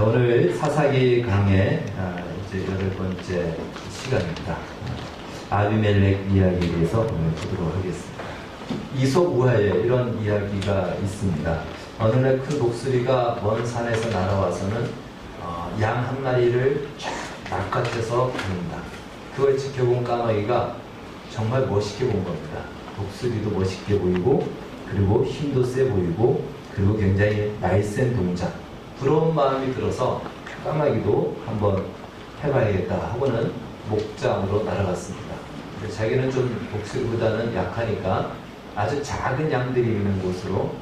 오늘 사사기 강의 이제 8번째 시간입니다. 아비멜렉 이야기에 대해서 오늘 보도록 하겠습니다. 이솝 우화에 이런 이야기가 있습니다. 어느 날 큰 독수리가 먼 산에서 날아와서는 양 한 마리를 쫙 낚아채서 부른다. 그걸 지켜본 까마귀가 정말 멋있게 본 겁니다. 독수리도 멋있게 보이고, 그리고 힘도 세 보이고, 그리고 굉장히 날쌘 동작, 부러운 마음이 들어서 까마귀도 한번 해봐야겠다 하고는 목장으로 날아갔습니다. 자기는 좀 독수리보다는 약하니까 아주 작은 양들이 있는 곳으로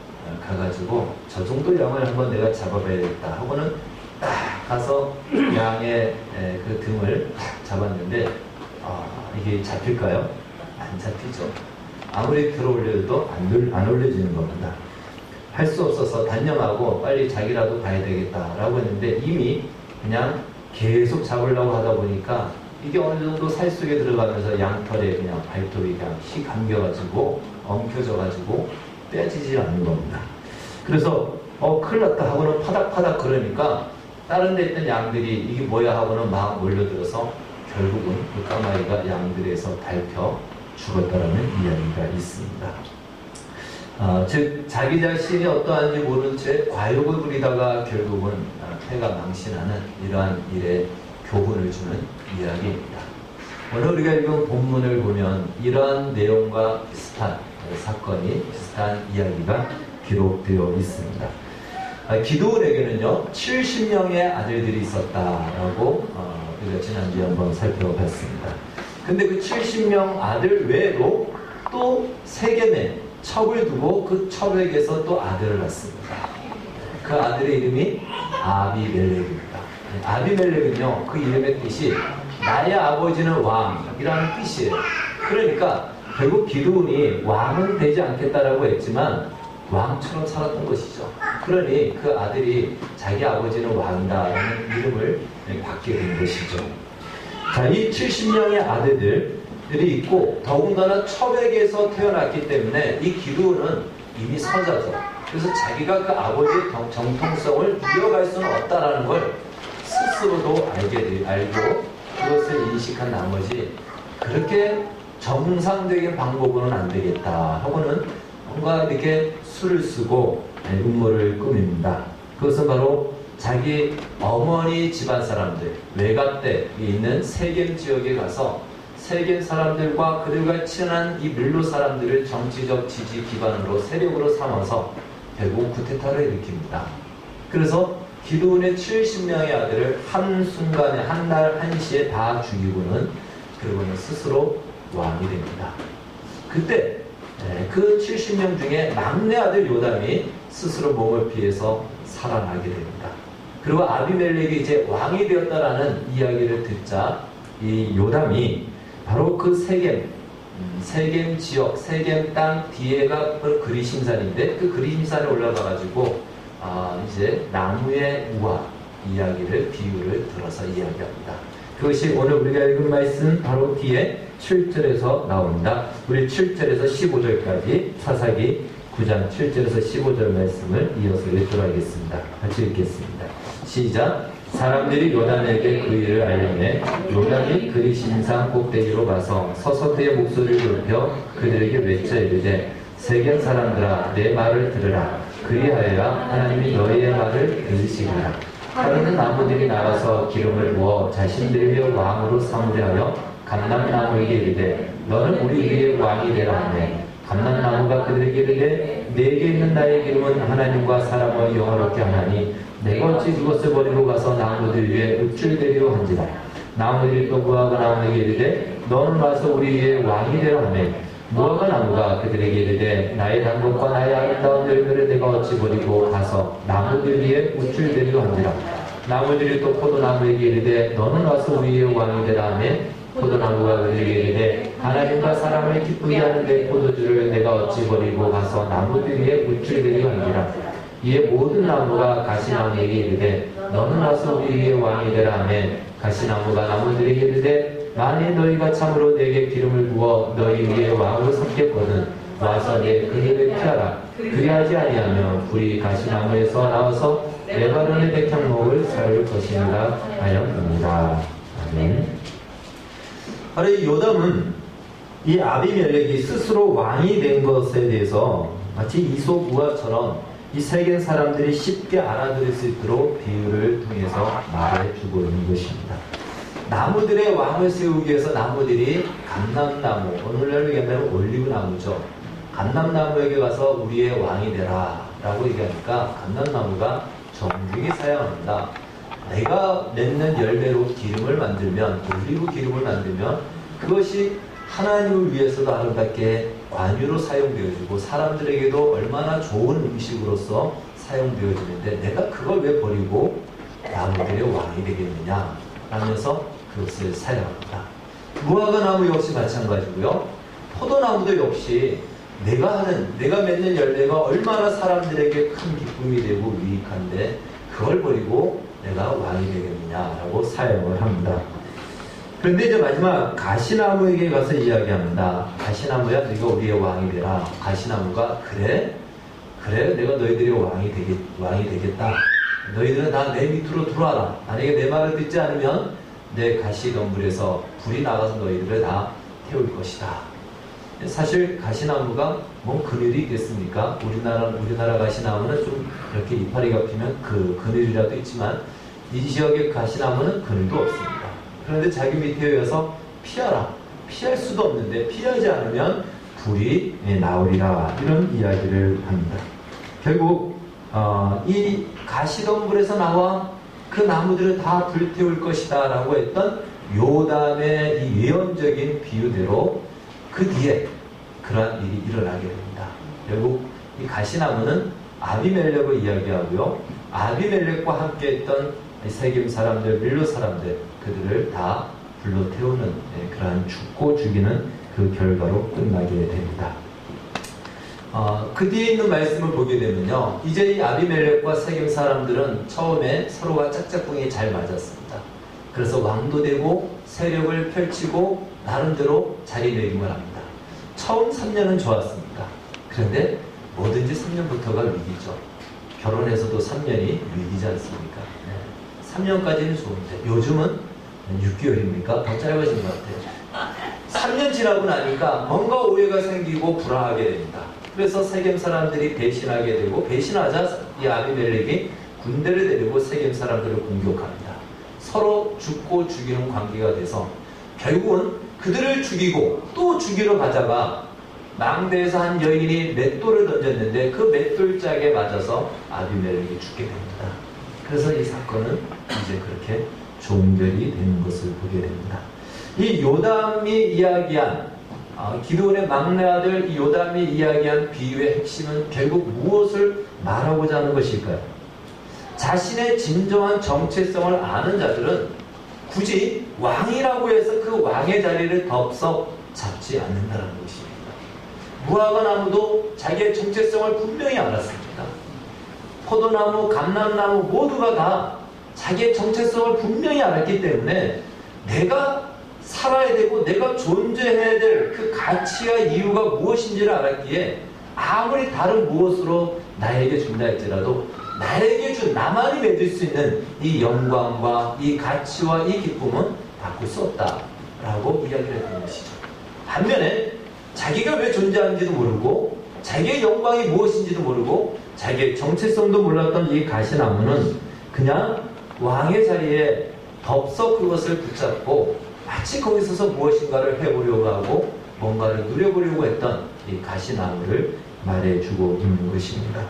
가가지고 저 정도 양을 한번 내가 잡아봐야겠다 하고는 딱 가서 양의 그 등을 잡았는데 이게 잡힐까요? 안 잡히죠. 아무리 들어올려도 안 올려지는 겁니다. 할 수 없어서 단념하고 빨리 자기라도 가야 되겠다라고 했는데 이미 그냥 계속 잡으려고 하다 보니까 이게 어느 정도 살 속에 들어가면서 양털에 그냥 발톱이 그냥 휘 감겨가지고 엉켜져가지고 떼지지 않는 겁니다. 그래서 큰일 났다 하고는 파닥파닥 그러니까 다른 데 있던 양들이 이게 뭐야 하고는 막 몰려들어서 결국은 그 까마귀가 양들에서 밟혀 죽었다라는 이야기가 있습니다. 즉 자기 자신이 어떠한지 모른 채 과욕을 부리다가 결국은 패가 망신하는 이러한 일에 교훈을 주는 이야기입니다. 오늘 우리가 읽은 본문을 보면 이러한 내용과 비슷한 사건이, 비슷한 이야기가 기록되어 있습니다. 기드온에게는요 70명의 아들들이 있었다라고 우리가 지난주에 한번 살펴봤습니다. 근데 그 70명 아들 외에도 또 세겜에 첩을 두고 그 첩에게서 또 아들을 낳습니다. 그 아들의 이름이 아비멜렉입니다. 아비멜렉은요 그 이름의 뜻이 나의 아버지는 왕이라는 뜻이에요. 그러니까 결국 기드온이 왕은 되지 않겠다라고 했지만 왕처럼 살았던 것이죠. 그러니 그 아들이 자기 아버지는 왕이다라는 이름을 받게 된 것이죠. 자, 이 70명의 아들들이 있고 더군다나 첩에게서 태어났기 때문에 이 기드온은 이미 서자죠. 그래서 자기가 그 아버지의 정통성을 이어갈 수는 없다라는 걸 스스로도 알고 그것을 인식한 나머지 그렇게 정상적인 방법으로는 안 되겠다 하고는 뭔가 이렇게 수를 쓰고 음모를 꾸밉니다. 그것은 바로 자기 어머니 집안 사람들, 외갓댁에 있는 세겜 지역에 가서 세겜 사람들과 그들과 친한 이 밀로 사람들을 정치적 지지 기반으로 세력으로 삼아서 결국 쿠데타를 일으킵니다. 그래서 기드온의 70명의 아들을 한순간에 한날 한시에 다 죽이고는 그러고는 스스로 왕이 됩니다. 그때 그 70명 중에 막내 아들 요담이 스스로 몸을 피해서 살아나게 됩니다. 그리고 아비멜렉이 이제 왕이 되었다라는 이야기를 듣자 이 요담이 바로 그 세겜 지역, 세겜 땅 뒤에가 그리심산인데 그 그리심산에 올라가가지고 이제 나무의 우화 이야기를 비유를 들어서 이야기합니다. 그것이 오늘 우리가 읽은 말씀 바로 뒤에 7절에서 나옵니다. 우리 7절에서 15절까지 사사기 9장 7절에서 15절 말씀을 이어서 읽도록 하겠습니다. 같이 읽겠습니다. 시작. 사람들이 요단에게 그 일을 알림해 요단이 그리심산 꼭대기로 가서 서서 그의 목소리를 높여 그들에게 외쳐 이르되 세겜 사람들아 내 말을 들으라. 그리하여야 하나님이 너희의 말을 들으시리라. 하루는 나무들이 나가서 기름을 부어 자신들을 왕으로 삼으려 하여 감람나무에게 이르되 너는 우리 위에 왕이 되라 하매 감람나무가 그들에게 이르되 내게 있는 나의 기름은 하나님과 사람을 영화롭게 하나니 내가 어찌 그것을 버리고 가서 나무들 위에 읊줄대리로 한지라. 나무들이 또 무화과 나무에게 이르되 너는 와서 우리 위에 왕이 되라 하매 무화과 나무가 그들에게 이르되 나의 단것과 나의 아름다운 열매를 내가 어찌 버리고 가서 나무들 위에 읊줄대리로 한지라. 나무들이 또 포도나무에게 이르되 너는 와서 우리 위에 왕이 되라 하매 포도나무가 그들에게 이르되 하나님과 사람을 기쁘게 하는 내 포도주를 내가 어찌 버리고 가서 나무들 위에 읊줄대리로 한지라. 이에 모든 나무가 가시나무에게 이르되 너는 와서 우리 위에 왕이 되라 하매 가시나무가 나무들에게 이르되 만일 너희가 참으로 내게 기름을 부어 너희 위에 왕으로 삼겠거든 와서 내 그늘을 피하라. 그리하지 아니하면 불이 가시나무에서 나와서 레바논의 백향목을 살로 것이니라 하였느니라. 아멘. 바로 이 요담은 이 아비멜렉이 스스로 왕이 된 것에 대해서 마치 이솝 우화처럼 이 세계 사람들이 쉽게 알아들을 수 있도록 비유를 통해서 말해주고 있는 것입니다. 나무들의 왕을 세우기 위해서 나무들이 감람나무, 오늘날로 얘기하면 올리브나무죠. 감람나무에게 가서 우리의 왕이 되라 라고 얘기하니까 감람나무가 정중히 사양합니다. 내가 맺는 열매로 기름을 만들면, 올리브 기름을 만들면 그것이 하나님을 위해서도 아름답게 관유로 사용되어지고 사람들에게도 얼마나 좋은 음식으로서 사용되어지는데 내가 그걸 왜 버리고 나무들의 왕이 되겠느냐 하면서 그것을 사용합니다. 무화과 나무 역시 마찬가지고요. 포도나무도 역시 내가 맺는 열매가 얼마나 사람들에게 큰 기쁨이 되고 유익한데 그걸 버리고 내가 왕이 되겠느냐라고 사용을 합니다. 그런데 이제 마지막 가시나무에게 가서 이야기합니다. 가시나무야 네가 우리의 왕이 되라. 가시나무가 그래 내가 너희들의 왕이 되겠다. 너희들은 다 내 밑으로 들어와라. 만약에 내 말을 듣지 않으면 내 가시덤불에서 불이 나가서 너희들을 다 태울 것이다. 사실 가시나무가 뭐 그늘이 있겠습니까? 우리나라 가시나무는 좀 이렇게 이파리가 피면 그 그늘이라도 있지만 이 지역의 가시나무는 그늘도 없습니다. 그런데 자기 밑에 의해서 피하라. 피할 수도 없는데 피하지 않으면 불이 나오리라. 이런 이야기를 합니다. 결국 이 가시덤불에서 나와 그 나무들을 다 불태울 것이다 라고 했던 요담의 이 예언적인 비유대로 그 뒤에 그러한 일이 일어나게 됩니다. 결국 이 가시나무는 아비멜렉을 이야기하고요. 아비멜렉과 함께 했던 세겜 사람들, 밀로 사람들 그들을 다 불러 태우는 그러한 죽고 죽이는 그 결과로 끝나게 됩니다. 그 뒤에 있는 말씀을 보게 되면요. 이제 이 아비멜렉과 세겜 사람들은 처음에 서로가 짝짝꿍이 잘 맞았습니다. 그래서 왕도 되고 세력을 펼치고 나름대로 자리매김을 합니다. 처음 3년은 좋았습니다. 그런데 뭐든지 3년부터가 위기죠. 결혼해서도 3년이 위기지 않습니까? 3년까지는 좋은데 요즘은 6개월입니까? 더 짧아진 것 같아요. 3년 지나고 나니까 뭔가 오해가 생기고 불안하게 됩니다. 그래서 세겜 사람들이 배신하게 되고 배신하자 이 아비멜렉이 군대를 데리고 세겜 사람들을 공격합니다. 서로 죽고 죽이는 관계가 돼서 결국은 그들을 죽이고 또 죽이러 가다가 망대에서 한 여인이 맷돌을 던졌는데 그 맷돌짝에 맞아서 아비멜렉이 죽게 됩니다. 그래서 이 사건은 이제 그렇게 종결이 되는 것을 보게 됩니다. 이 요담이 이야기한 기드온의 막내 아들 이 요담이 이야기한 비유의 핵심은 결국 무엇을 말하고자 하는 것일까요? 자신의 진정한 정체성을 아는 자들은 굳이 왕이라고 해서 그 왕의 자리를 덥석 잡지 않는다는 것입니다. 무화과 나무도 자기의 정체성을 분명히 알았습니다. 포도나무, 감람나무 모두가 다 자기의 정체성을 분명히 알았기 때문에 내가 살아야 되고 내가 존재해야 될 그 가치와 이유가 무엇인지를 알았기에 아무리 다른 무엇으로 나에게 준다 할지라도 나에게 준 나만이 맺을 수 있는 이 영광과 이 가치와 이 기쁨은 바꿀 수 없다라고 이야기를 했던 것이죠. 반면에 자기가 왜 존재하는지도 모르고 자기의 영광이 무엇인지도 모르고 자기의 정체성도 몰랐던 이 가시나무는 그냥 왕의 자리에 덥석 그것을 붙잡고 마치 거기 서서 무엇인가를 해보려고 하고 뭔가를 누려보려고 했던 이 가시나무를 말해주고 있는 것입니다.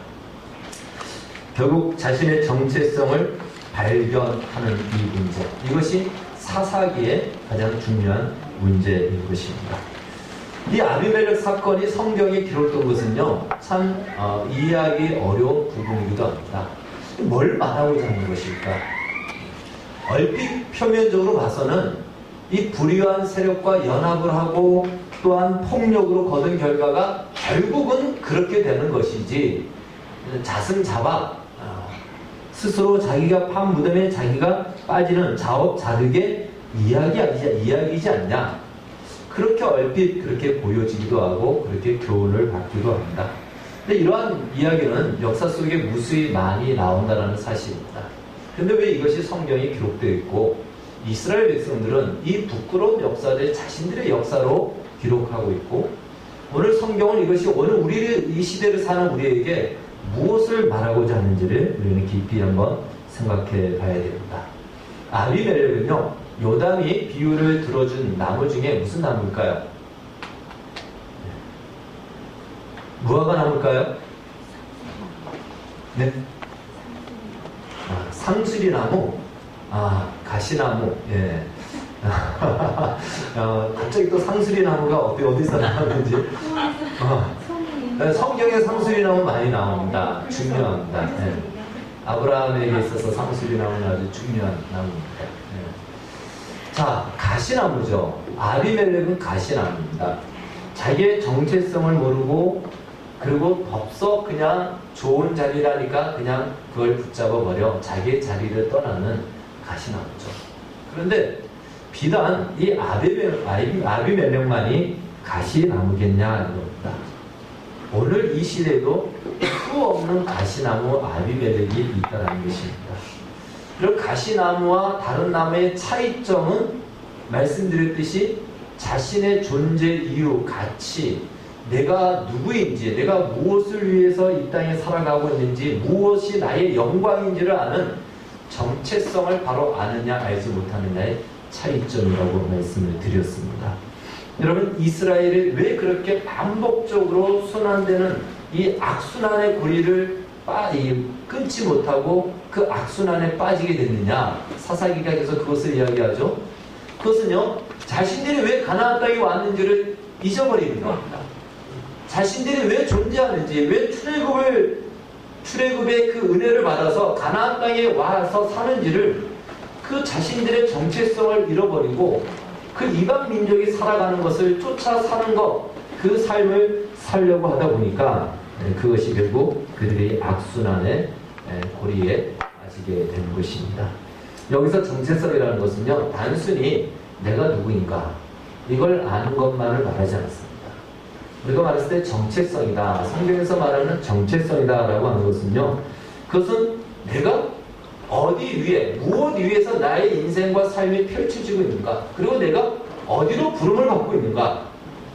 결국 자신의 정체성을 발견하는 이 문제, 이것이 사사기의 가장 중요한 문제인 것입니다. 이 아비멜렉 사건이 성경에 기록된 것은요, 참 이해하기 어려운 부분이기도 합니다. 뭘 말하고자 하는 것일까? 얼핏 표면적으로 봐서는 이 불의한 세력과 연합을 하고 또한 폭력으로 거둔 결과가 결국은 그렇게 되는 것이지 자승자박 스스로 자기가 판 무덤에 자기가 빠지는 자업자득의 이야기이지 않냐, 그렇게 얼핏 그렇게 보여지기도 하고 그렇게 교훈을 받기도 합니다. 근데 이러한 이야기는 역사 속에 무수히 많이 나온다는 사실입니다. 근데 왜 이것이 성경에 기록되어 있고 이스라엘 백성들은 이 부끄러운 역사를 자신들의 역사로 기록하고 있고 오늘 성경은 이것이 오늘 우리 이 시대를 사는 우리에게 무엇을 말하고자 하는지를 우리는 깊이 한번 생각해 봐야 됩니다. 아비멜렉은요, 요담이 비유를 들어준 나무 중에 무슨 나무일까요? 무화과 나무일까요? 네? 상수리나무? 가시나무. 예. 갑자기 또 상수리나무가 어디서 나왔는지. 성경에 상수리나무 많이 나옵니다. 중요합니다. 예. 아브라함에게 있어서 상수리나무는 아주 중요한 나무입니다. 예. 자, 가시나무죠. 아비멜렉은 가시나무입니다. 자기의 정체성을 모르고 그리고 덥석 그냥 좋은 자리라니까 그냥 그걸 붙잡아버려 자기의 자리를 떠나는 가시나무죠. 그런데 비단 이 아비멜렉만이 가시나무겠냐 이겁니다. 오늘 이 시대에도 수없는 가시나무 아비멜렉이 있다는 것입니다. 이런 가시나무와 다른 나무의 차이점은 말씀드렸듯이 자신의 존재 이유, 가치, 내가 누구인지, 내가 무엇을 위해서 이 땅에 살아가고 있는지, 무엇이 나의 영광인지를 아는 정체성을 바로 아느냐 알지 못하느냐의 차이점이라고 말씀을 드렸습니다. 여러분, 이스라엘이 왜 그렇게 반복적으로 순환되는 이 악순환의 고리를 끊지 못하고 그 악순환에 빠지게 됐느냐? 사사기가 계속 그것을 이야기하죠. 그것은요, 자신들이 왜 가나안 땅에 왔는지를 잊어버리는 겁니다. 자신들이 왜 존재하는지, 왜 출애굽의 그 은혜를 받아서 가나안 땅에 와서 사는지를 그 자신들의 정체성을 잃어버리고 그 이방 민족이 살아가는 것을 쫓아 사는 것, 그 삶을 살려고 하다 보니까 그것이 결국 그들이 악순환의 고리에 빠지게 되는 것입니다. 여기서 정체성이라는 것은요, 단순히 내가 누구인가 이걸 아는 것만을 말하지 않습니다. 우리가 말했을 때 정체성이다, 성경에서 말하는 정체성이다 라고 하는 것은요, 그것은 내가 어디 위에, 무엇 위에서 나의 인생과 삶이 펼쳐지고 있는가, 그리고 내가 어디로 부름을 받고 있는가,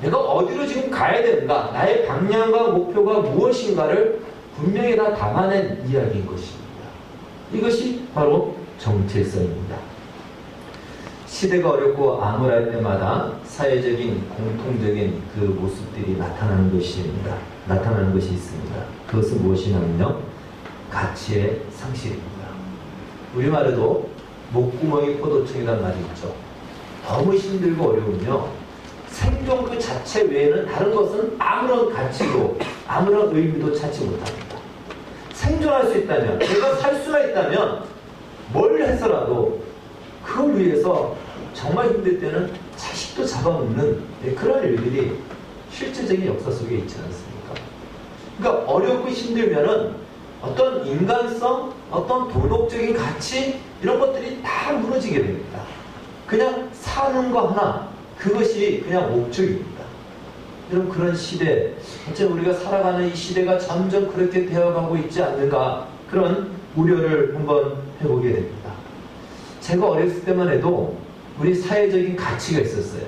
내가 어디로 지금 가야 되는가, 나의 방향과 목표가 무엇인가를 분명히 다 담아낸 이야기인 것입니다. 이것이 바로 정체성입니다. 시대가 어렵고 암울할 때마다 사회적인 공통적인 그 모습들이 나타나는 것이 있습니다. 그것은 무엇이냐면요, 가치의 상실입니다. 우리말에도 목구멍이 포도청이라는 말이 있죠. 너무 힘들고 어려우며 생존 그 자체 외에는 다른 것은 아무런 가치도 아무런 의미도 찾지 못합니다. 생존할 수 있다면, 내가 살 수가 있다면 뭘 해서라도 그걸 위해서 정말 힘들 때는 자식도 잡아먹는 그런 일들이 실제적인 역사 속에 있지 않습니까? 그러니까 어렵고 힘들면은 어떤 인간성, 어떤 도덕적인 가치 이런 것들이 다 무너지게 됩니다. 그냥 사는 거 하나, 그것이 그냥 목적입니다. 여러분, 그런 시대, 어째 우리가 살아가는 이 시대가 점점 그렇게 되어가고 있지 않는가, 그런 우려를 한번 해보게 됩니다. 제가 어렸을 때만 해도 우리 사회적인 가치가 있었어요.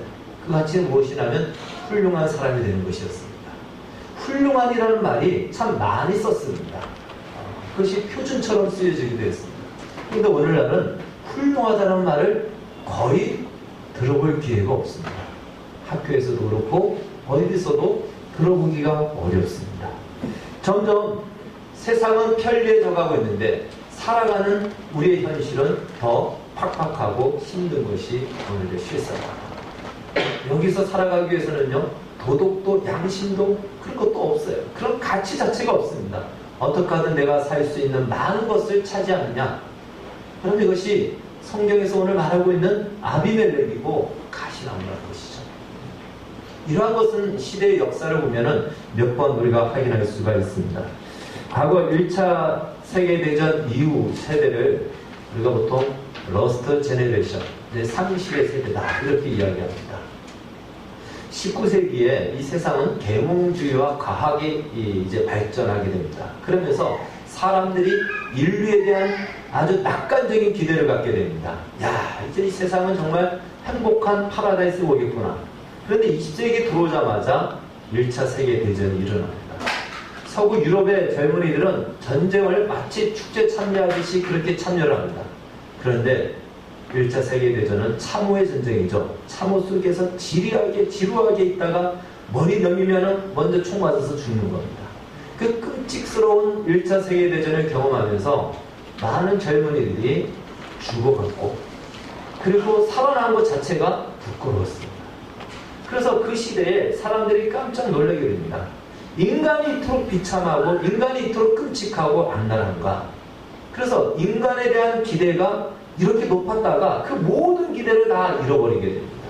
그 가치는 무엇이냐면 훌륭한 사람이 되는 것이었습니다. 훌륭한이라는 말이 참 많이 썼습니다. 그것이 표준처럼 쓰여지기도 했습니다. 그런데 오늘날은 훌륭하다는 말을 거의 들어볼 기회가 없습니다. 학교에서도 그렇고 어디서도 들어보기가 어렵습니다. 점점 세상은 편리해져 가고 있는데 살아가는 우리의 현실은 더 팍팍하고 힘든 것이 오늘의 실상입니다. 여기서 살아가기 위해서는요, 도덕도 양심도 그런 것도 없어요. 그런 가치 자체가 없습니다. 어떻게 하든 내가 살 수 있는 많은 것을 차지하느냐, 그럼 이것이 성경에서 오늘 말하고 있는 아비멜렉이고 가시나무라는 것이죠. 이러한 것은 시대의 역사를 보면은 몇 번 우리가 확인할 수가 있습니다. 과거 1차 세계대전 이후 세대를 우리가 보통 러스트 제네레이션, 상실의 세대다 이렇게 이야기합니다. 19세기에 이 세상은 계몽주의와 과학이 이제 발전하게 됩니다. 그러면서 사람들이 인류에 대한 아주 낙관적인 기대를 갖게 됩니다. 야, 이제 이 세상은 정말 행복한 파라다이스가 오겠구나. 그런데 20세기 들어오자마자 1차 세계대전이 일어납니다. 서구 유럽의 젊은이들은 전쟁을 마치 축제 참여하듯이 그렇게 참여를 합니다. 그런데 1차 세계대전은 참호의 전쟁이죠. 참호 속에서 지루하게 있다가 머리 넘기면 먼저 총 맞아서 죽는 겁니다. 그 끔찍스러운 1차 세계대전을 경험하면서 많은 젊은이들이 죽어갔고, 그리고 살아난 것 자체가 부끄러웠습니다. 그래서 그 시대에 사람들이 깜짝 놀라게 됩니다. 인간이 이토록 비참하고 인간이 이토록 끔찍하고 악랄한가. 그래서 인간에 대한 기대가 이렇게 높았다가 그 모든 기대를 다 잃어버리게 됩니다.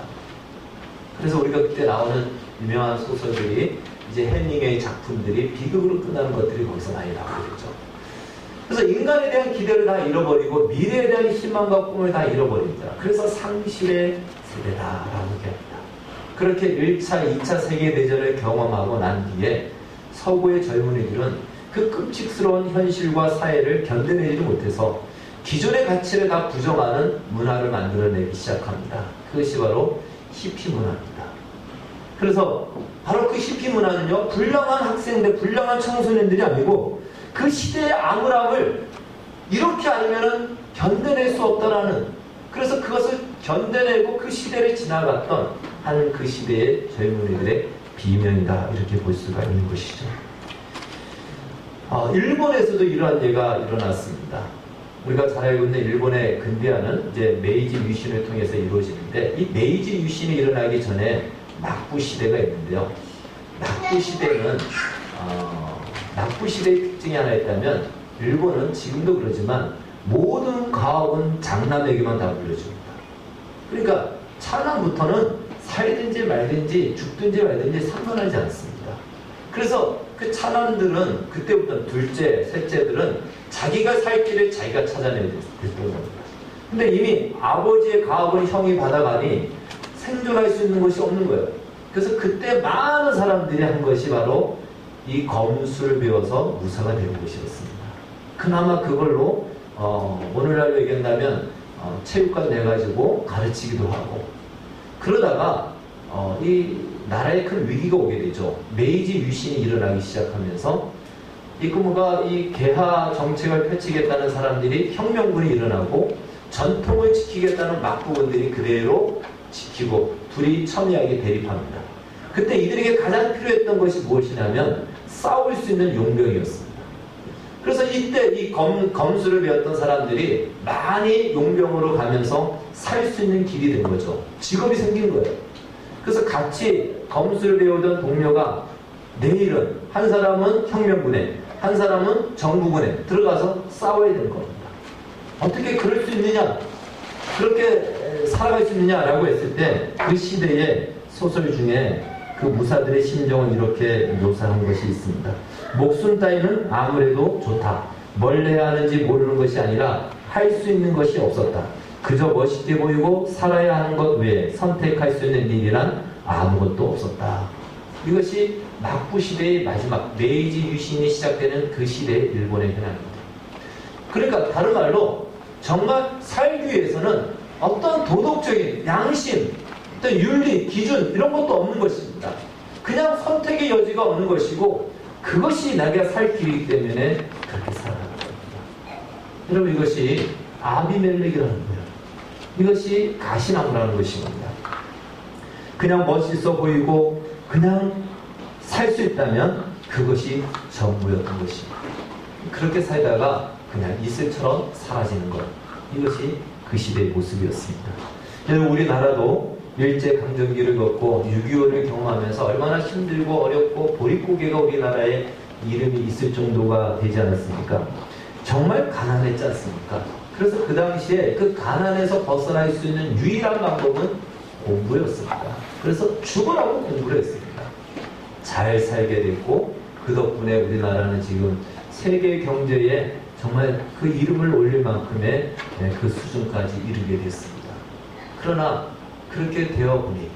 그래서 우리가 그때 나오는 유명한 소설들이, 이제 해밍웨이 작품들이 비극으로 끝나는 것들이 거기서 많이 나오게 되죠. 그래서 인간에 대한 기대를 다 잃어버리고 미래에 대한 희망과 꿈을 다 잃어버립니다. 그래서 상실의 세대다라고 얘기합니다. 그렇게 1차, 2차 세계대전을 경험하고 난 뒤에 서구의 젊은이들은 그 끔찍스러운 현실과 사회를 견뎌내지 못해서 기존의 가치를 다 부정하는 문화를 만들어내기 시작합니다. 그것이 바로 히피 문화입니다. 그래서 바로 그 히피 문화는요, 불량한 학생들, 불량한 청소년들이 아니고 그 시대의 암울함을 이렇게 아니면은 견뎌낼 수 없다라는, 그래서 그것을 견뎌내고 그 시대를 지나갔던 한 그 시대의 젊은이들의 비명이다, 이렇게 볼 수가 있는 것이죠. 일본에서도 이러한 예가 일어났습니다. 우리가 잘 알고 있는 일본의 근대화는 이제 메이지 유신을 통해서 이루어지는데, 이 메이지 유신이 일어나기 전에 낙부 시대가 있는데요. 낙부 시대는 낙부 시대의 특징이 하나 있다면, 일본은 지금도 그러지만 모든 가업은 장남에게만 다 물려줍니다. 그러니까 차남부터는 살든지 말든지 죽든지 말든지 상관하지 않습니다. 그래서 그 차남들은 그때부터 둘째, 셋째들은 자기가 살 길을 자기가 찾아내야 됐던 겁니다. 근데 이미 아버지의 가업을 형이 받아가니 생존할 수 있는 것이 없는 거예요. 그래서 그때 많은 사람들이 한 것이 바로 이 검술을 배워서 무사가 되는 것이었습니다. 그나마 그걸로 오늘날로 얘기한다면 체육관 내가지고 가르치기도 하고, 그러다가 이 나라에 큰 위기가 오게 되죠. 메이지 유신이 일어나기 시작하면서 이 개화 정책을 펼치겠다는 사람들이 혁명군이 일어나고, 전통을 지키겠다는 막부군들이 그대로 지키고, 둘이 첨예하게 대립합니다. 그때 이들에게 가장 필요했던 것이 무엇이냐면 싸울 수 있는 용병이었습니다. 그래서 이때 이 검술을 배웠던 사람들이 많이 용병으로 가면서 살 수 있는 길이 된 거죠. 직업이 생긴 거예요. 그래서 같이 검술을 배우던 동료가 내일은 한 사람은 혁명군에, 한 사람은 정부군에 들어가서 싸워야 되는 겁니다. 어떻게 그럴 수 있느냐, 그렇게 살아갈 수 있느냐라고 했을 때 그 시대의 소설 중에 그 무사들의 심정을 이렇게 묘사한 것이 있습니다. 목숨 따위는 아무래도 좋다. 뭘 해야 하는지 모르는 것이 아니라 할 수 있는 것이 없었다. 그저 멋있게 보이고 살아야 하는 것 외에 선택할 수 있는 일이란 아무것도 없었다. 이것이 막부 시대의 마지막, 메이지 유신이 시작되는 그 시대의 일본의 현황입니다. 그러니까 다른 말로 정말 살기 위해서는 어떤 도덕적인 양심, 어떤 윤리, 기준 이런 것도 없는 것입니다. 그냥 선택의 여지가 없는 것이고, 그것이 내가 살 길이기 때문에 그렇게 살아가는 겁니다. 여러분, 이것이 아비멜렉이라는 거예요. 이것이 가시나무라는 것입니다. 그냥 멋있어 보이고 그냥 살 수 있다면 그것이 전부였던 것입니다. 그렇게 살다가 그냥 이슬처럼 사라지는 것, 이것이 그 시대의 모습이었습니다. 여러분, 우리나라도 일제강점기를 겪고 6.25를 경험하면서 얼마나 힘들고 어렵고 보릿고개가 우리나라에 이름이 있을 정도가 되지 않았습니까? 정말 가난했지 않습니까? 그래서 그 당시에 그 가난에서 벗어날 수 있는 유일한 방법은 공부였습니다. 그래서 죽으라고 공부를 했습니다. 잘 살게 됐고, 그 덕분에 우리나라는 지금 세계 경제에 정말 그 이름을 올릴 만큼의 그 수준까지 이르게 됐습니다. 그러나 그렇게 되어보니,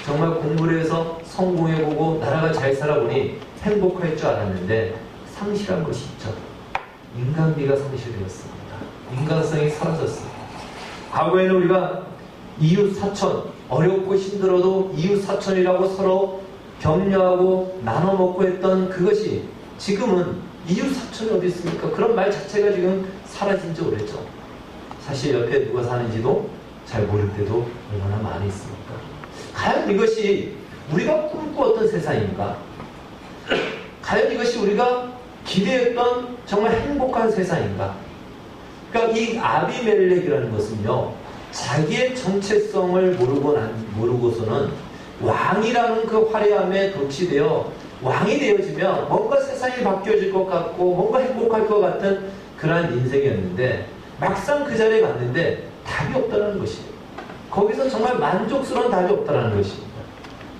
정말 공부를 해서 성공해보고 나라가 잘 살아보니 행복할 줄 알았는데 상실한 것이 있죠. 인간미가 상실되었습니다. 인간성이 사라졌어요. 과거에는 우리가 이웃 사촌, 어렵고 힘들어도 이웃 사촌이라고 서로 격려하고 나눠 먹고 했던 그것이 지금은 이웃 사촌이 어디 있습니까? 그런 말 자체가 지금 사라진 지 오래죠. 사실 옆에 누가 사는지도 잘 모를 때도 얼마나 많이 있습니까? 과연 이것이 우리가 꿈꾸었던 세상인가? 과연 이것이 우리가 기대했던 정말 행복한 세상인가? 그러니까 이 아비멜렉이라는 것은요, 자기의 정체성을 모르고서는 왕이라는 그 화려함에 도취되어 왕이 되어지면 뭔가 세상이 바뀌어질 것 같고 뭔가 행복할 것 같은 그러한 인생이었는데, 막상 그 자리에 갔는데 답이 없다는 것이에요. 거기서 정말 만족스러운 답이 없다는 것입니다.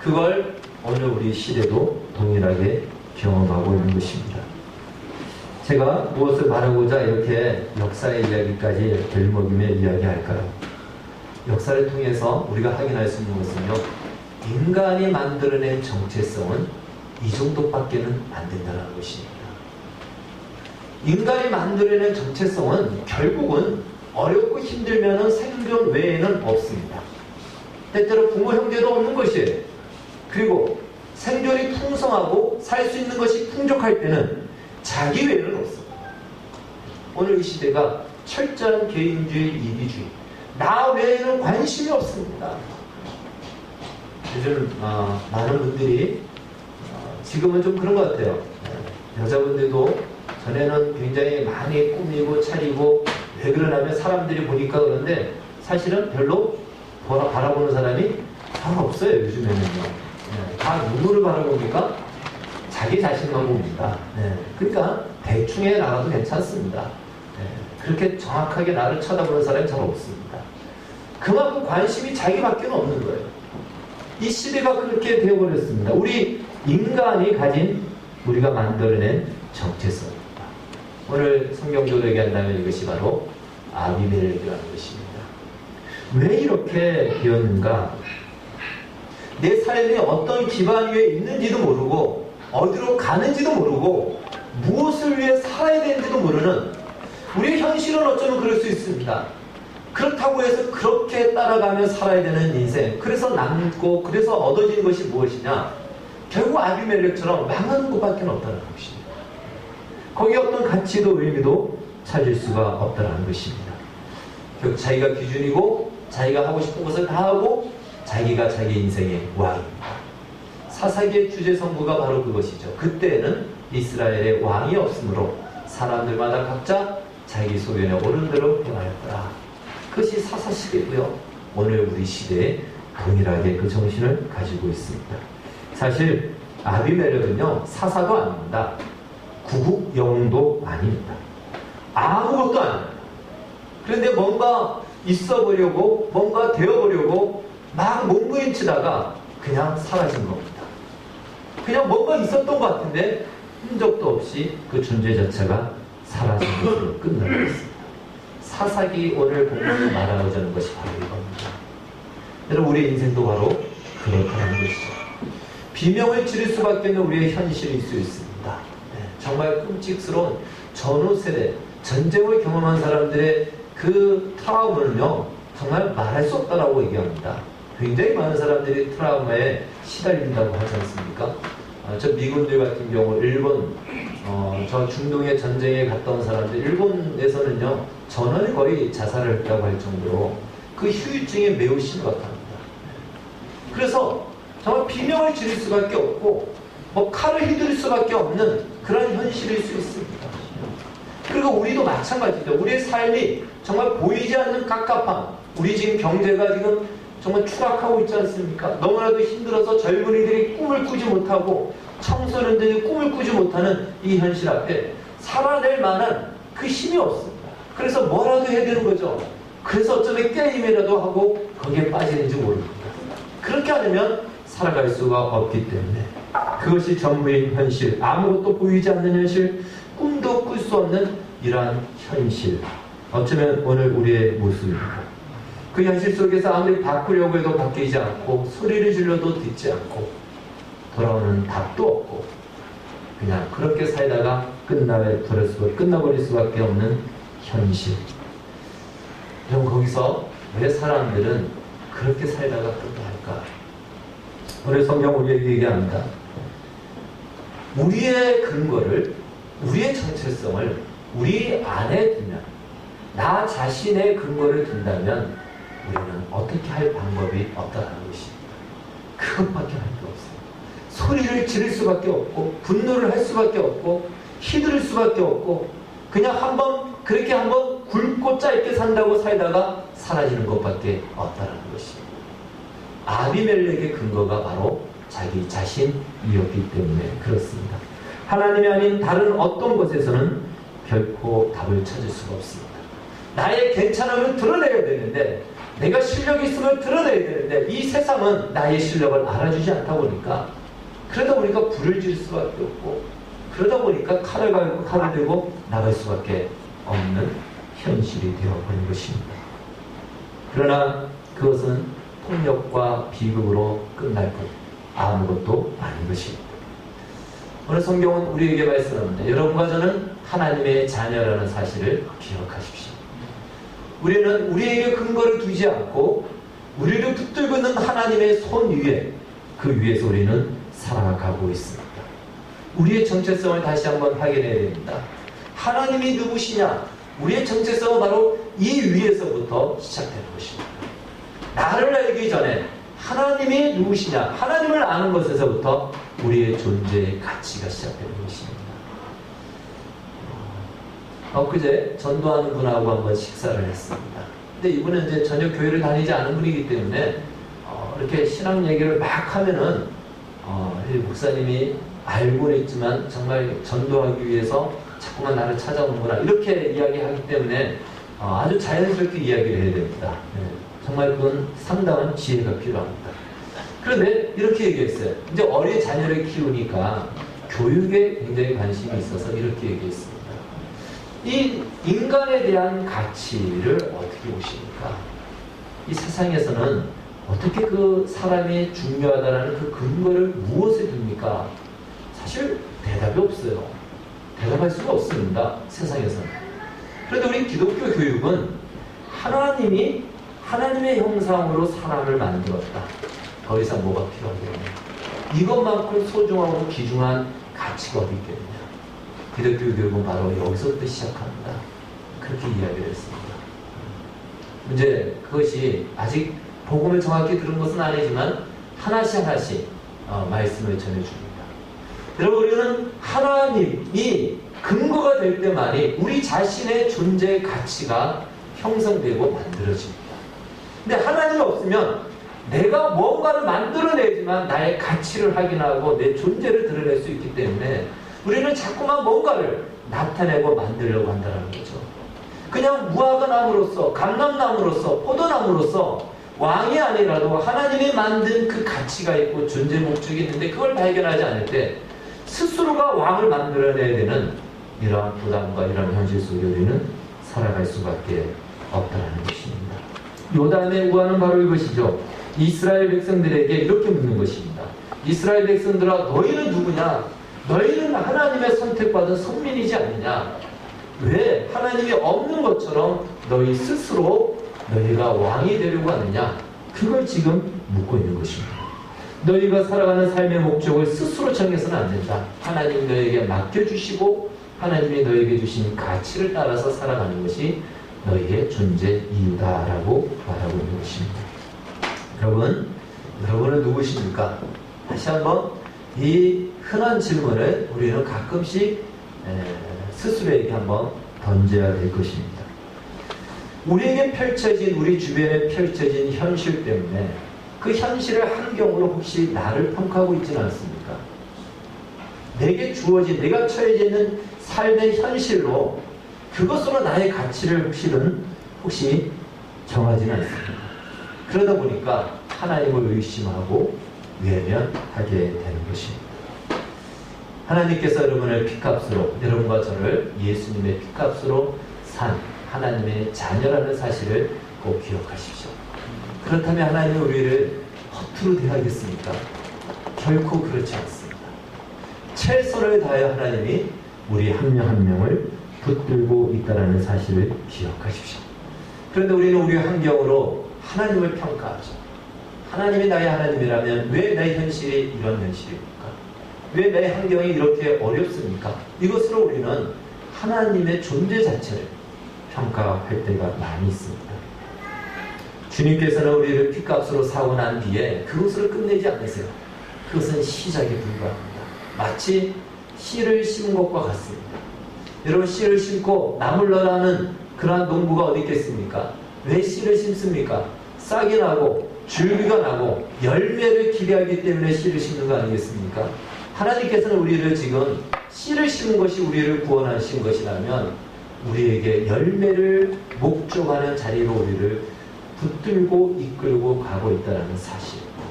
그걸 오늘 우리 시대도 동일하게 경험하고 있는 것입니다. 제가 무엇을 말하고자 이렇게 역사의 이야기까지 들먹이며 이야기할까요? 역사를 통해서 우리가 확인할 수 있는 것은요, 인간이 만들어낸 정체성은 이 정도밖에는 안 된다는 것입니다. 인간이 만들어낸 정체성은 결국은 어렵고 힘들면 생존 외에는 없습니다. 때때로 부모 형제도 없는 것이에요. 그리고 생존이 풍성하고 살 수 있는 것이 풍족할 때는 자기 외에는 없습니다. 오늘 이 시대가 철저한 개인주의, 이기주의, 나 외에는 관심이 없습니다. 요즘 많은 분들이 지금은 좀 그런 것 같아요. 여자분들도 전에는 굉장히 많이 꾸미고 차리고 왜 그러냐면 사람들이 보니까 그런데 사실은 별로 바라보는 사람이 잘 없어요. 요즘에는요. 다 누구를 바라봅니까? 자기 자신만 봅니다. 그러니까 대충 해 나가도 괜찮습니다. 그렇게 정확하게 나를 쳐다보는 사람이 잘 없습니다. 그만큼 관심이 자기밖에 없는 거예요. 이 시대가 그렇게 되어버렸습니다. 우리 인간이 가진, 우리가 만들어낸 정체성입니다. 오늘 성경적으로 얘기한다면 이것이 바로 아비멜렉이라는 것입니다. 왜 이렇게 되었는가? 내 삶이 어떤 기반 위에 있는지도 모르고 어디로 가는지도 모르고 무엇을 위해 살아야 되는지도 모르는 우리의 현실은 어쩌면 그럴 수 있습니다. 그렇다고 해서 그렇게 따라가며 살아야 되는 인생, 그래서 남고 그래서 얻어진 것이 무엇이냐? 결국 아비멜렉처럼 망하는 것밖에 없다는 것입니다. 거기에 어떤 가치도 의미도 찾을 수가 없다는 것입니다. 결국 자기가 기준이고 자기가 하고 싶은 것을 다 하고 자기가 자기 인생의 왕입니다. 사사기의 주제 선구가 바로 그것이죠. 그때는 이스라엘의 왕이 없으므로 사람들마다 각자 자기 소견에 옳은 대로 행하였더라. 그것이 사사시대고요. 오늘 우리 시대에 동일하게 그 정신을 가지고 있습니다. 사실 아비멜렉은요, 사사도 아닙니다. 구국영웅도 아닙니다. 아무것도 아닙니다. 그런데 뭔가 있어 보려고, 뭔가 되어 보려고 막 몸부림치다가 그냥 사라진 겁니다. 그냥 뭔가 있었던 것 같은데 흔적도 없이 그 존재 자체가 사라진 것으로 끝나고 있습니다. 사사기 오늘 본문을 말하고자 하는 것이 바로 이겁니다. 여러분, 우리의 인생도 바로 그렇다는 것이죠. 비명을 지를 수밖에 없는 우리의 현실일 수 있습니다. 정말 끔찍스러운 전후 세대, 전쟁을 경험한 사람들의 그 트라우마는요, 정말 말할 수 없다라고 얘기합니다. 굉장히 많은 사람들이 트라우마에 시달린다고 하지 않습니까? 저 미군들 같은 경우 일본, 저 중동의 전쟁에 갔다 온 사람들, 일본에서는요, 전원이 거의 자살을 했다고 할 정도로 그 후유증이 매우 심각합니다. 그래서 정말 비명을 지를 수밖에 없고 뭐 칼을 휘두를 수밖에 없는 그런 현실일 수 있습니다. 그리고 우리도 마찬가지죠. 우리의 삶이 정말 보이지 않는 깝깝함, 우리 지금 경제가 지금 정말 추락하고 있지 않습니까? 너무나도 힘들어서 젊은이들이 꿈을 꾸지 못하고 청소년들이 꿈을 꾸지 못하는 이 현실 앞에 살아낼 만한 그 힘이 없습니다. 그래서 뭐라도 해야 되는 거죠. 그래서 어쩌면 게임이라도 하고 거기에 빠지는지 모릅니다. 그렇게 하려면 살아갈 수가 없기 때문에 그것이 전부인 현실, 아무것도 보이지 않는 현실, 꿈도 꿀 수 없는 이러한 현실, 어쩌면 오늘 우리의 모습입니다. 그 현실 속에서 아무리 바꾸려고 해도 바뀌지 않고 소리를 질러도 듣지 않고 돌아오는 답도 없고 그냥 그렇게 살다가 끝나버릴 수밖에 없는 현실. 그럼 거기서 왜 사람들은 그렇게 살다가 끝날까? 오늘 성경 우리에게 얘기합니다. 우리의 근거를, 우리의 정체성을 우리 안에 두면, 나 자신의 근거를 둔다면 우리는 어떻게 할 방법이 없다는 것입니다. 그것밖에 할 게 없어요. 소리를 지를 수밖에 없고, 분노를 할 수밖에 없고, 휘두를 수밖에 없고, 그냥 그렇게 한번 굵고 짧게 산다고 살다가 사라지는 것밖에 없다는 것입니다. 아비멜렉의 근거가 바로 자기 자신이었기 때문에 그렇습니다. 하나님이 아닌 다른 어떤 곳에서는 결코 답을 찾을 수가 없습니다. 나의 괜찮음을 드러내야 되는데, 내가 실력이 있음을 드러내야 되는데, 이 세상은 나의 실력을 알아주지 않다 보니까, 그러다 보니까 불을 지를 수밖에 없고, 그러다 보니까 칼을 갈고 칼을 들고 나갈 수밖에 없는 현실이 되어버린 것입니다. 그러나 그것은 폭력과 비극으로 끝날 것 아무것도 아닌 것입니다. 오늘 성경은 우리에게 말씀합니다. 여러분과 저는 하나님의 자녀라는 사실을 기억하십시오. 우리는 우리에게 근거를 두지 않고 우리를 붙들고 있는 하나님의 손 위에, 그 위에서 우리는 살아가고 있습니다. 우리의 정체성을 다시 한번 확인해야 됩니다. 하나님이 누구시냐? 우리의 정체성은 바로 이 위에서부터 시작되는 것입니다. 나를 알기 전에 하나님이 누구시냐? 하나님을 아는 것에서부터 우리의 존재의 가치가 시작되는 것입니다. 엊그제 전도하는 분하고 한번 식사를 했습니다. 근데 이분은 이제 전혀 교회를 다니지 않은 분이기 때문에 이렇게 신앙 얘기를 막 하면은 목사님이 알고는 있지만 정말 전도하기 위해서 자꾸만 나를 찾아오는구나 이렇게 이야기하기 때문에 아주 자연스럽게 이야기를 해야 됩니다. 정말 그건 상당한 지혜가 필요합니다. 그런데 이렇게 얘기했어요. 이제 어린 자녀를 키우니까 교육에 굉장히 관심이 있어서 이렇게 얘기했습니다. 이 인간에 대한 가치를 어떻게 보십니까? 이 세상에서는 어떻게 그 사람이 중요하다는 그 근거를 무엇에 둡니까? 사실 대답이 없어요. 대답할 수가 없습니다. 세상에서는. 그런데 우리 기독교 교육은 하나님이 하나님의 형상으로 사람을 만들었다. 더 이상 뭐가 필요하겠냐. 이것만큼 소중하고 귀중한 가치가 어디 있겠느냐. 기독교 교육은 바로 여기서부터 시작합니다. 그렇게 이야기를 했습니다. 이제 그것이 아직 복음을 정확히 들은 것은 아니지만 하나씩 말씀을 전해줍니다. 여러분, 우리는 하나님이 근거가 될 때만이 우리 자신의 존재의 가치가 형성되고 만들어집니다. 근데 하나님이 없으면 내가 뭔가를 만들어내지만 나의 가치를 확인하고 내 존재를 드러낼 수 있기 때문에 우리는 자꾸만 뭔가를 나타내고 만들려고 한다는 거죠. 그냥 무화과나무로서, 감람나무로서, 포도나무로서 왕이 아니라도 하나님이 만든 그 가치가 있고 존재 목적이 있는데 그걸 발견하지 않을 때 스스로가 왕을 만들어내야 되는 이러한 부담과 이러한 현실 속에 우리는 살아갈 수밖에 없다는 것입니다. 요단의 우화는 바로 이것이죠. 이스라엘 백성들에게 이렇게 묻는 것입니다. 이스라엘 백성들아, 너희는 누구냐? 너희는 하나님의 선택받은 선민이지 않느냐? 왜 하나님이 없는 것처럼 너희 스스로 너희가 왕이 되려고 하느냐? 그걸 지금 묻고 있는 것입니다. 너희가 살아가는 삶의 목적을 스스로 정해서는 안 된다. 하나님이 너에게 맡겨주시고 하나님이 너에게 주신 가치를 따라서 살아가는 것이 너희의 존재 이유다라고 말하고 있는 것입니다. 여러분은 누구십니까? 다시 한번 이 흔한 질문을 우리는 가끔씩 스스로에게 한번 던져야 될 것입니다. 우리에게 펼쳐진, 우리 주변에 펼쳐진 현실 때문에 그 현실을 환경으로 혹시 나를 평가하고 있지는 않습니까? 내게 주어진, 내가 처해져 있는 삶의 현실로 그것으로 나의 가치를 혹시 정하지는 않습니다. 그러다 보니까 하나님을 의심하고 외면하게 되는 것입니다. 하나님께서 여러분을 피값으로, 여러분과 저를 예수님의 피값으로 산 하나님의 자녀라는 사실을 꼭 기억하십시오. 그렇다면 하나님은 우리를 허투루 대하겠습니까? 결코 그렇지 않습니다. 최선을 다하여 하나님이 우리 한 명 한 명을 붙들고 있다는 사실을 기억하십시오. 그런데 우리는 우리 환경으로 하나님을 평가하죠. 하나님이 나의 하나님이라면 왜 내 현실이 이런 현실입니까? 왜 내 환경이 이렇게 어렵습니까? 이것으로 우리는 하나님의 존재 자체를 평가할 때가 많이 있습니다. 주님께서는 우리를 핏값으로 사고 난 뒤에 그것으로 끝내지 않으세요. 그것은 시작에 불과합니다. 마치 씨를 심은 것과 같습니다. 여러분, 씨를 심고 나물 넣으라는 그러한 농부가 어디 있겠습니까? 왜 씨를 심습니까? 싹이 나고 줄기가 나고 열매를 기대하기 때문에 씨를 심는 거 아니겠습니까? 하나님께서는 우리를 지금 씨를 심은 것이 우리를 구원하신 것이라면 우리에게 열매를 목적하는 자리로 우리를 붙들고 이끌고 가고 있다는 사실입니다.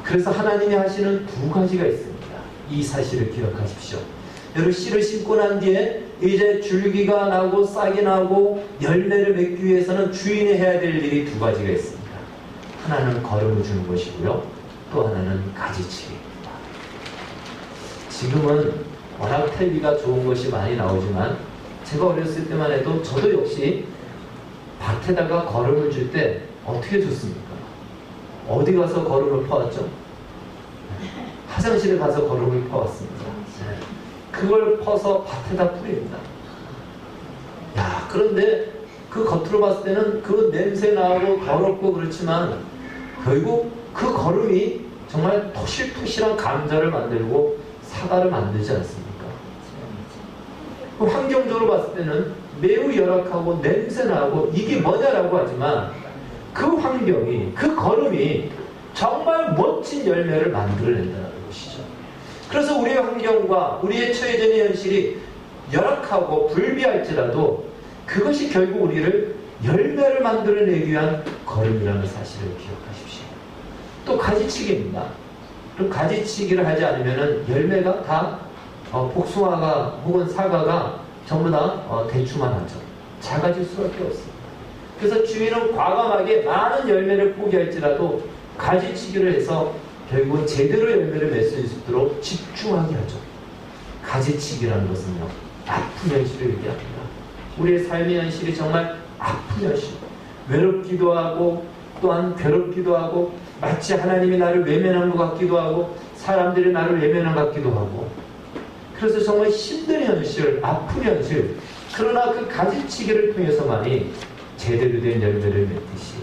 그래서 하나님이 하시는 두 가지가 있습니다. 이 사실을 기억하십시오. 여러분, 씨를 심고 난 뒤에 이제 줄기가 나고 싹이 나고 열매를 맺기 위해서는 주인이 해야 될 일이 두 가지가 있습니다. 하나는 거름을 주는 것이고요. 또 하나는 가지치기입니다. 지금은 워낙 텔레비가 좋은 것이 많이 나오지만 제가 어렸을 때만 해도 저도 역시 밭에다가 거름을 줄 때 어떻게 줬습니까? 어디 가서 거름을 퍼왔죠? 화장실에 가서 거름을 퍼왔습니다. 그걸 퍼서 밭에다 뿌립니다. 야, 그런데 그 겉으로 봤을 때는 그 냄새 나고 더럽고 그렇지만 결국 그 거름이 정말 토실토실한 감자를 만들고 사과를 만들지 않습니까? 환경적으로 봤을 때는 매우 열악하고 냄새나고 이게 뭐냐라고 하지만 그 환경이, 그 거름이 정말 멋진 열매를 만들어낸다는 것이죠. 그래서 우리의 환경과 우리의 처해진 현실이 열악하고 불비할지라도 그것이 결국 우리를 열매를 만들어내기 위한 걸음이라는 사실을 기억하십시오. 또 가지치기입니다. 그럼 가지치기를 하지 않으면 열매가 다 복숭아가 혹은 사과가 전부 다 대추만 하죠. 작아질 수밖에 없습니다. 그래서 주인은 과감하게 많은 열매를 포기할지라도 가지치기를 해서 결국은 제대로 열매를 맺을 수 있도록 집중하게 하죠. 가지치기라는 것은요, 아픈 현실을 얘기합니다. 우리의 삶의 현실이 정말 아픈 현실, 외롭기도 하고 또한 괴롭기도 하고 마치 하나님이 나를 외면한 것 같기도 하고 사람들이 나를 외면한 것 같기도 하고, 그래서 정말 힘든 현실, 아픈 현실, 그러나 그 가지치기를 통해서만이 제대로 된 열매를 맺듯이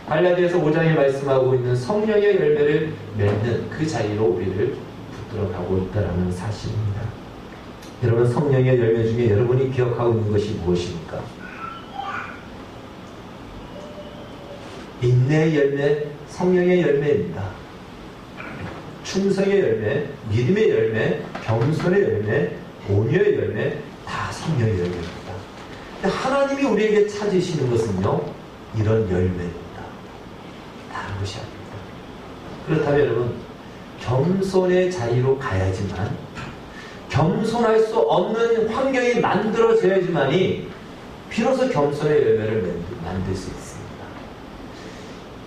갈라디아서 5장에 말씀하고 있는 성령의 열매를 맺는 그 자리로 우리를 붙들어가고 있다는 사실입니다. 여러분, 성령의 열매 중에 여러분이 기억하고 있는 것이 무엇입니까? 인내의 열매, 성령의 열매입니다. 충성의 열매, 믿음의 열매, 겸손의 열매, 온유의 열매, 다 성령의 열매입니다. 근데 하나님이 우리에게 찾으시는 것은요, 이런 열매입니다. 다른 것이 아닙니다. 그렇다면 여러분, 겸손의 자리로 가야지만, 겸손할 수 없는 환경이 만들어져야지만이 비로소 겸손의 열매를 만들 수 있습니다.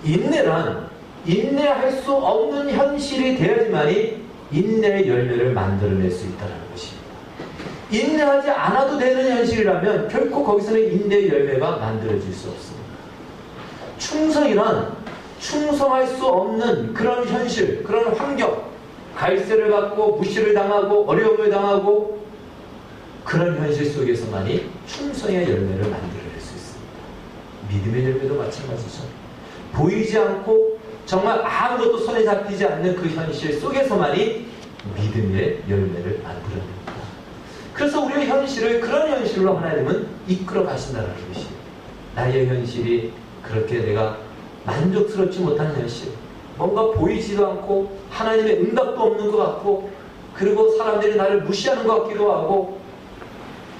인내란 인내할 수 없는 현실이 되어야지만이 인내의 열매를 만들어낼 수 있다는 것입니다. 인내하지 않아도 되는 현실이라면 결코 거기서는 인내의 열매가 만들어질 수 없습니다. 충성이란 충성할 수 없는 그런 현실, 그런 환경, 갈세를 받고 무시를 당하고 어려움을 당하고 그런 현실 속에서만이 충성의 열매를 만들어낼 수 있습니다. 믿음의 열매도 마찬가지죠. 보이지 않고 정말 아무것도 손에 잡히지 않는 그 현실 속에서만이 믿음의 열매를 만들어냅니다. 그래서 우리의 현실을 그런 현실로 하나님은 이끌어 가신다는 것이에요. 나의 현실이 그렇게 내가 만족스럽지 못한 현실, 뭔가 보이지도 않고 하나님의 응답도 없는 것 같고 그리고 사람들이 나를 무시하는 것 같기도 하고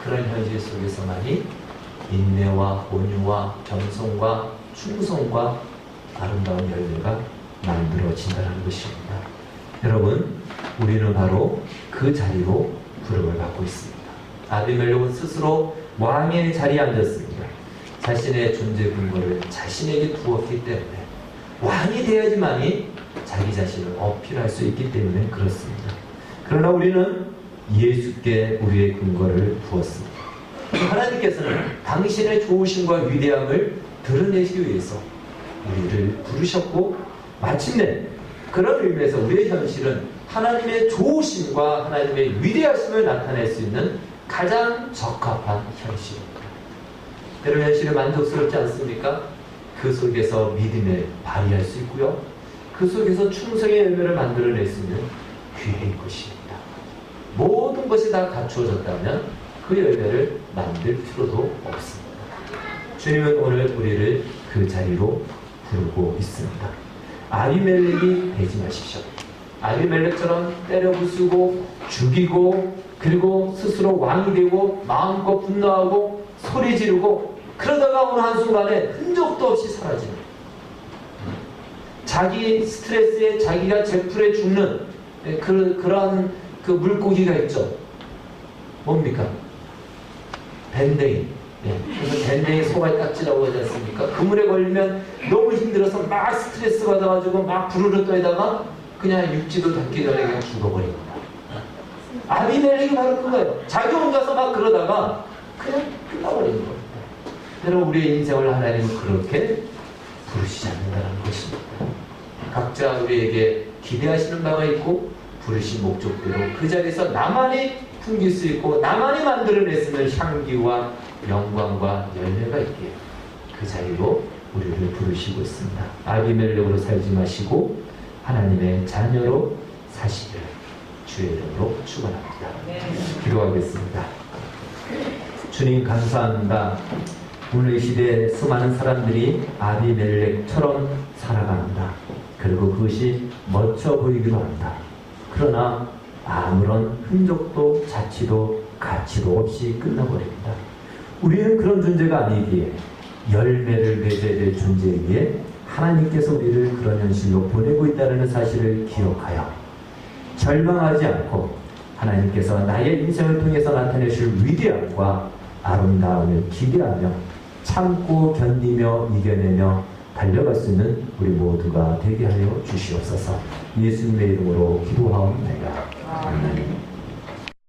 그런 현실 속에서만이 인내와 온유와 겸손과 충성과 아름다운 열매가 만들어진다는 것입니다. 여러분, 우리는 바로 그 자리로 부름을 받고 있습니다. 아비멜렉은 스스로 왕의 자리에 앉았습니다. 자신의 존재 근거를 자신에게 두었기 때문에 왕이 되어야지만이 자기 자신을 어필할 수 있기 때문에 그렇습니다. 그러나 우리는 예수께 우리의 근거를 두었습니다. 하나님께서는 당신의 좋으심과 위대함을 드러내기 위해서 우리를 부르셨고, 마침내 그런 의미에서 우리의 현실은 하나님의 좋으심과 하나님의 위대하심을 나타낼 수 있는 가장 적합한 현실입니다. 그런 현실이 만족스럽지 않습니까? 그 속에서 믿음을 발휘할 수 있고요, 그 속에서 충성의 열매를 만들어낼 수 있는 기회인 것입니다. 모든 것이 다 갖추어졌다면 그 열매를 만들 필요도 없습니다. 주님은 오늘 우리를 그 자리로 부르고 있습니다. 아비멜렉이 되지 마십시오. 아비멜렉처럼 때려 부수고 죽이고, 그리고 스스로 왕이 되고 마음껏 분노하고 소리 지르고, 그러다가 어느 한순간에 흔적도 없이 사라지는, 자기 스트레스에 자기가 제풀에 죽는 그러한 그 물고기가 있죠. 뭡니까? 밴댕이. 그래서 밴댕이 소가 딱지라고 하지 않습니까? 그물에 걸리면 너무 힘들어서 막 스트레스 받아가지고 막 부르르 떠다가 그냥 육지도 닿기 전에 그냥 죽어버립니다. 아비멜렉이 바로 그거예요. 자기 혼자서 막 그러다가 그냥 끝나버리는 거예요. 여러분, 우리의 인생을 하나님은 그렇게 부르시지 않는다는 것입니다. 각자 우리에게 기대하시는 바가 있고, 부르신 목적대로 그 자리에서 나만이 풍길 수 있고 나만이 만들어낼 수 있는 향기와 영광과 열매가 있기에 그 자리로 우리를 부르시고 있습니다. 아비멜렉으로 살지 마시고 하나님의 자녀로 사시기를 주의 이름으로 축원합니다. 기도하겠습니다. 주님, 감사합니다. 오늘 이 시대에 수많은 사람들이 아비멜렉처럼 살아갑니다. 그리고 그것이 멋져 보이기도 합니다. 그러나 아무런 흔적도 자취도 가치도 없이 끝나버립니다. 우리는 그런 존재가 아니기에, 열매를 맺어야 될 존재이기에 하나님께서 우리를 그런 현실로 보내고 있다는 사실을 기억하여 절망하지 않고 하나님께서 나의 인생을 통해서 나타내실 위대함과 아름다움을 기대하며 참고 견디며 이겨내며 달려갈 수 있는 우리 모두가 되게 하여 주시옵소서. 예수님의 이름으로 기도하옵나이다. 아멘.